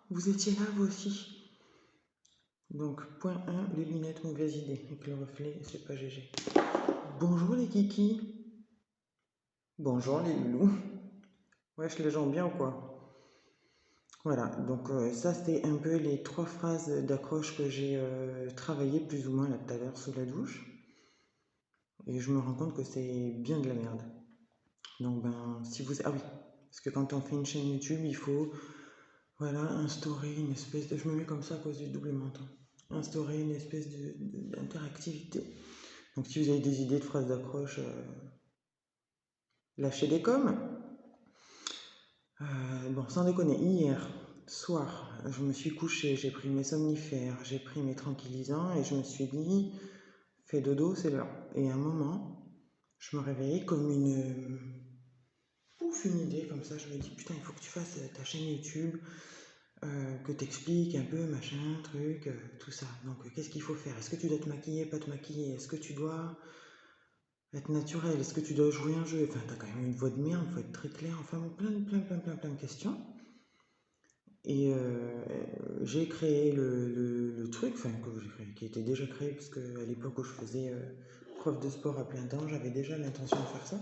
vous étiez là vous aussi. Donc, point 1, les lunettes, mauvaise idée. Avec le reflet, c'est pas GG. Bonjour les kikis. Bonjour les loulous. Wesh, les gens bien ou quoi? Voilà, donc ça c'était un peu les 3 phrases d'accroche que j'ai travaillé plus ou moins là tout à l'heure sous la douche. Et je me rends compte que c'est bien de la merde. Donc ben, si vous... Ah oui, parce que quand on fait une chaîne YouTube, il faut, voilà, instaurer une espèce de... Je me mets comme ça à cause du double menton. Instaurer une espèce d'interactivité. Donc si vous avez des idées de phrases d'accroche, lâchez des coms. Bon, sans déconner, hier soir, je me suis couché, j'ai pris mes somnifères, j'ai pris mes tranquillisants et je me suis dit, fais dodo, c'est l'heure. Et à un moment, je me réveillais comme une idée comme ça. Je me dis, putain, il faut que tu fasses ta chaîne YouTube, que t'expliques un peu, machin, truc, tout ça. Donc, qu'est-ce qu'il faut faire? Est-ce que tu dois te maquiller, pas te maquiller? Est-ce que tu dois être naturel? Est-ce que tu dois jouer un jeu? Enfin, t'as quand même une voix de merde, faut être très clair. Enfin, bon, plein de questions. Et j'ai créé le truc, enfin, que j'ai créé, qui était déjà créé, parce qu'à l'époque où je faisais prof de sport à plein temps, j'avais déjà l'intention de faire ça.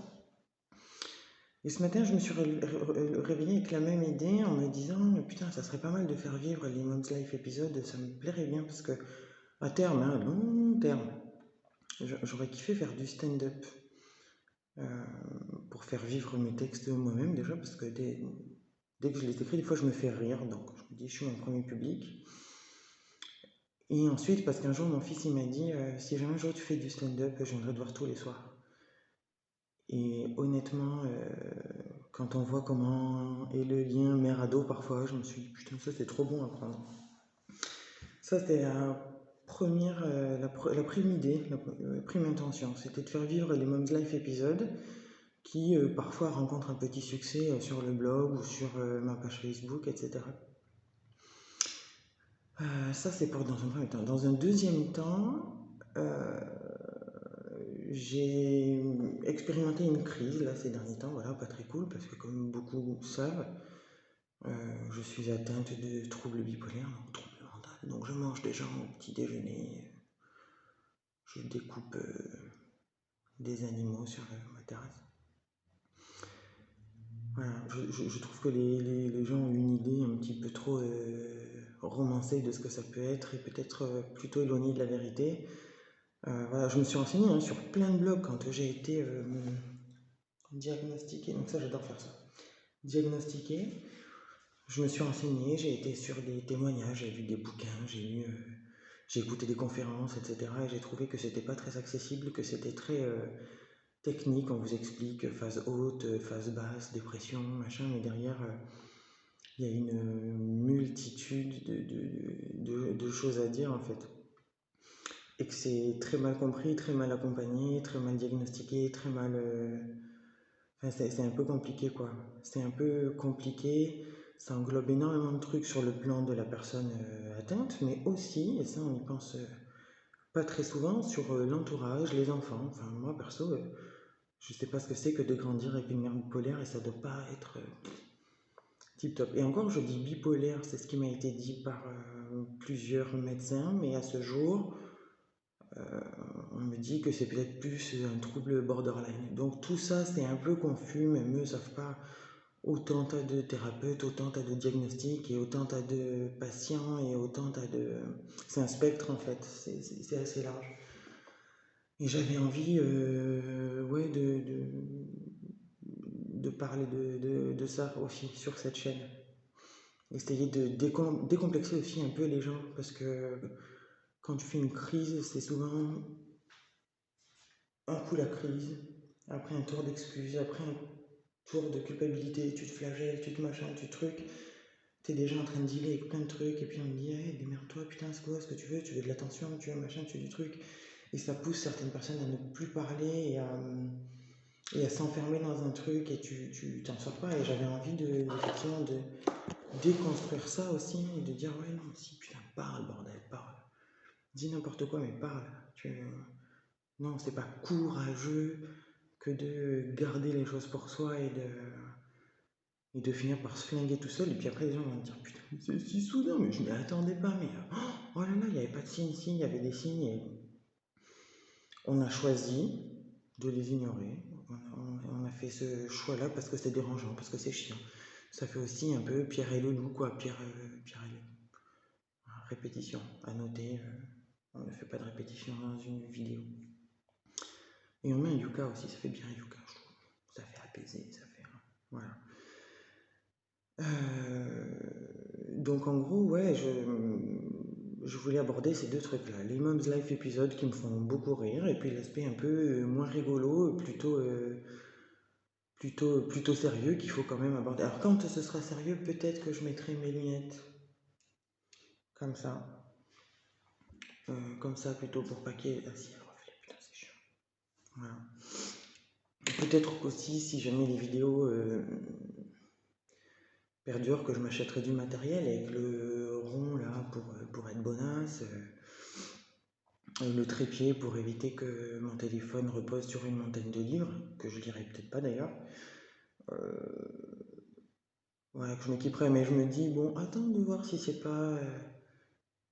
Et ce matin, je me suis réveillé avec la même idée en me disant, putain, ça serait pas mal de faire vivre les Mom's Life épisodes, ça me plairait bien parce que à terme, hein, long terme, j'aurais kiffé faire du stand-up euh, pour faire vivre mes textes moi-même déjà, parce que dès que je les écris, des fois je me fais rire, donc je me dis, je suis mon premier public. Et ensuite, parce qu'un jour, mon fils, il m'a dit, si jamais un jour tu fais du stand-up, je viendrai te voir tous les soirs. Et honnêtement, quand on voit comment est le lien mère-ado parfois, je me suis dit, putain, ça c'est trop bon à prendre. Ça, c'était la prime idée, la prime intention. C'était de faire vivre les Mom's Life épisodes qui parfois rencontrent un petit succès sur le blog ou sur ma page Facebook, etc. Ça, c'est pour dans un premier temps. Dans un deuxième temps, j'ai expérimenté une crise là ces derniers temps, voilà, pas très cool, parce que comme beaucoup savent, je suis atteinte de troubles bipolaires, donc troubles mentaux. Donc je mange des gens au petit déjeuner, je découpe des animaux sur ma terrasse. Voilà, je trouve que les gens ont une idée un petit peu trop romancée de ce que ça peut être et peut-être plutôt éloignée de la vérité. Voilà, je me suis renseigné hein, sur plein de blogs quand j'ai été diagnostiqué, donc ça j'adore faire ça. Diagnostiqué, je me suis renseigné, j'ai été sur des témoignages, j'ai lu des bouquins, j'ai écouté des conférences, etc. Et j'ai trouvé que c'était pas très accessible, que c'était très technique. On vous explique phase haute, phase basse, dépression, machin, mais derrière, il y a une multitude de choses à dire en fait. Et que c'est très mal compris, très mal accompagné, très mal diagnostiqué, très mal. Enfin, c'est un peu compliqué quoi. C'est un peu compliqué. Ça englobe énormément de trucs sur le plan de la personne atteinte, mais aussi, et ça on y pense pas très souvent, sur l'entourage, les enfants. Enfin, moi perso, je sais pas ce que c'est que de grandir avec une mère bipolaire et ça doit pas être tip top. Et encore, je dis bipolaire, c'est ce qui m'a été dit par plusieurs médecins, mais à ce jour, euh, on me dit que c'est peut-être plus un trouble borderline. Donc tout ça, c'est un peu confus, même eux ne savent pas. Autant t'as de thérapeutes, autant t'as de diagnostics, et autant t'as de patients, et autant t'as de... C'est un spectre en fait, c'est assez large. Et j'avais envie ouais, de parler de ça aussi sur cette chaîne. Essayer de décomplexer aussi un peu les gens, parce que quand tu fais une crise, c'est souvent un coup la crise, après un tour d'excuses, après un tour de culpabilité, tu te flagelles, tu te machins, tu trucs, t'es déjà en train de dealer avec plein de trucs, et puis on me dit, hey, démerde-toi, putain, c'est quoi ce que tu veux de l'attention, tu veux machin, tu veux du truc, et ça pousse certaines personnes à ne plus parler et à s'enfermer dans un truc, et tu t'en sors pas, et j'avais envie effectivement de déconstruire ça aussi, et de dire, ouais, non, si, putain, parle, bordel, parle, dis n'importe quoi, mais parle, non, c'est pas courageux que de garder les choses pour soi et de finir par se flinguer tout seul. Et puis après, les gens vont me dire, putain, c'est si soudain, mais je m'y attendais pas, mais oh là là, il n'y avait pas de signes, si, il y avait des signes et on a choisi de les ignorer. On a fait ce choix-là parce que c'est dérangeant, parce que c'est chiant. Ça fait aussi un peu Pierre et le loup, quoi. Pierre et le répétition. À noter, on ne fait pas de répétition dans une vidéo. Et on met un yucca aussi, ça fait bien yucca, je trouve. Ça fait apaiser, ça fait. Voilà. Donc en gros, ouais, je voulais aborder ces deux trucs-là. Les Mom's Life épisodes qui me font beaucoup rire, et puis l'aspect un peu moins rigolo, plutôt sérieux qu'il faut quand même aborder. Alors quand ce sera sérieux, peut-être que je mettrai mes lunettes comme ça. Comme ça plutôt pour pas qu'il y ait... Ah si, elle reflète, putain c'est chiant. Voilà. Peut-être aussi si jamais les vidéos perdurent que je m'achèterai du matériel avec le rond là pour être bonasse, le trépied pour éviter que mon téléphone repose sur une montagne de livres, que je lirai peut-être pas d'ailleurs. Ouais, que je m'équiperai, mais je me dis, bon, attends de voir si c'est pas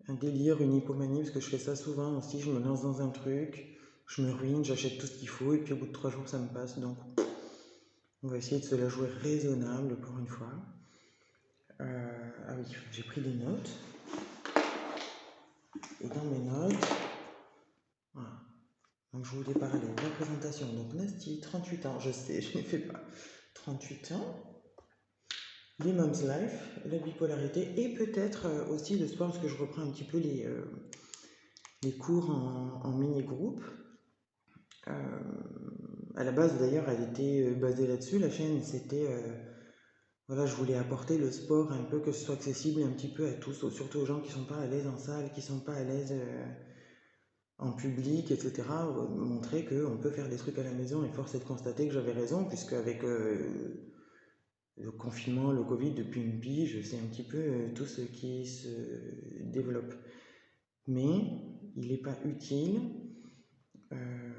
un délire, une hypomanie, parce que je fais ça souvent aussi, je me lance dans un truc, je me ruine, j'achète tout ce qu'il faut, et puis au bout de 3 jours ça me passe, donc on va essayer de se la jouer raisonnable pour une fois. Ah oui, j'ai pris des notes, et dans mes notes, voilà. Donc je voulais parler de la présentation, donc Nasty, 38 ans, je sais, je ne fais pas, 38 ans, les Mom's Life, la bipolarité, et peut-être aussi le sport, parce que je reprends un petit peu les cours en mini-groupe. À la base d'ailleurs elle était basée là-dessus, la chaîne c'était voilà, je voulais apporter le sport un peu, que ce soit accessible un petit peu à tous, surtout aux gens qui sont pas à l'aise en salle, qui sont pas à l'aise en public, etc. Montrer qu'on peut faire des trucs à la maison, et force est de constater que j'avais raison, puisque avec le confinement, le Covid depuis une pige, c'est un petit peu tout ce qui se développe. Mais il n'est pas utile euh,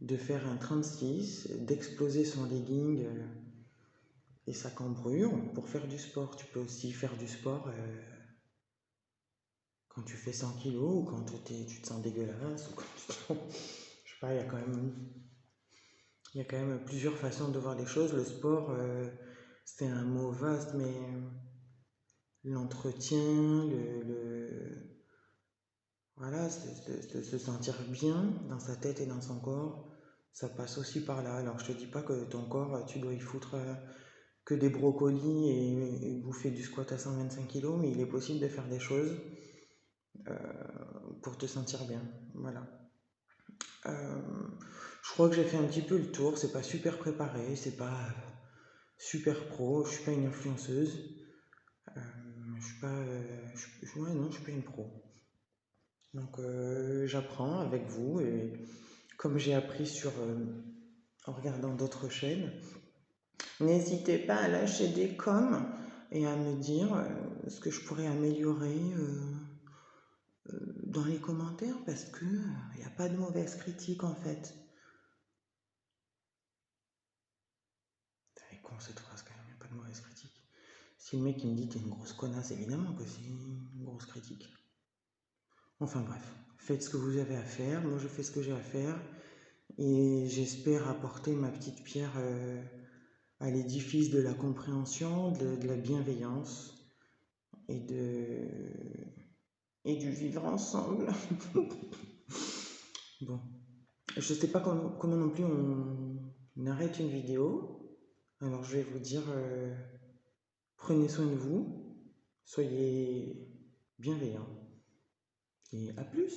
de faire un 36, d'exploser son legging et sa cambrure pour faire du sport. Tu peux aussi faire du sport quand tu fais 100 kilos ou quand tu te sens dégueulasse. Ou quand tu te... Je sais pas, il y a quand même plusieurs façons de voir les choses. Le sport, c'est un mot vaste, mais l'entretien, voilà, se sentir bien dans sa tête et dans son corps, ça passe aussi par là. Alors je te dis pas que ton corps, tu dois y foutre que des brocolis et bouffer du squat à 125 kg, mais il est possible de faire des choses pour te sentir bien. Voilà. Je crois que j'ai fait un petit peu le tour, c'est pas super préparé, c'est pas super pro, je suis pas une influenceuse, je suis pas, ouais, non, je suis pas une pro. Donc j'apprends avec vous, et comme j'ai appris en regardant d'autres chaînes, n'hésitez pas à lâcher des coms et à me dire ce que je pourrais améliorer dans les commentaires, parce que il n'y a pas de mauvaise critique en fait. C'est con cette phrase quand même, il n'y a pas de mauvaise critique. Si le mec il me dit t'es une grosse connasse, évidemment que c'est une grosse critique. Enfin bref, faites ce que vous avez à faire, moi je fais ce que j'ai à faire, et j'espère apporter ma petite pierre à l'édifice de la compréhension, de la bienveillance et du vivre ensemble. Bon, je sais pas comment non plus on arrête une vidéo, alors je vais vous dire prenez soin de vous, soyez bienveillants, et à plus.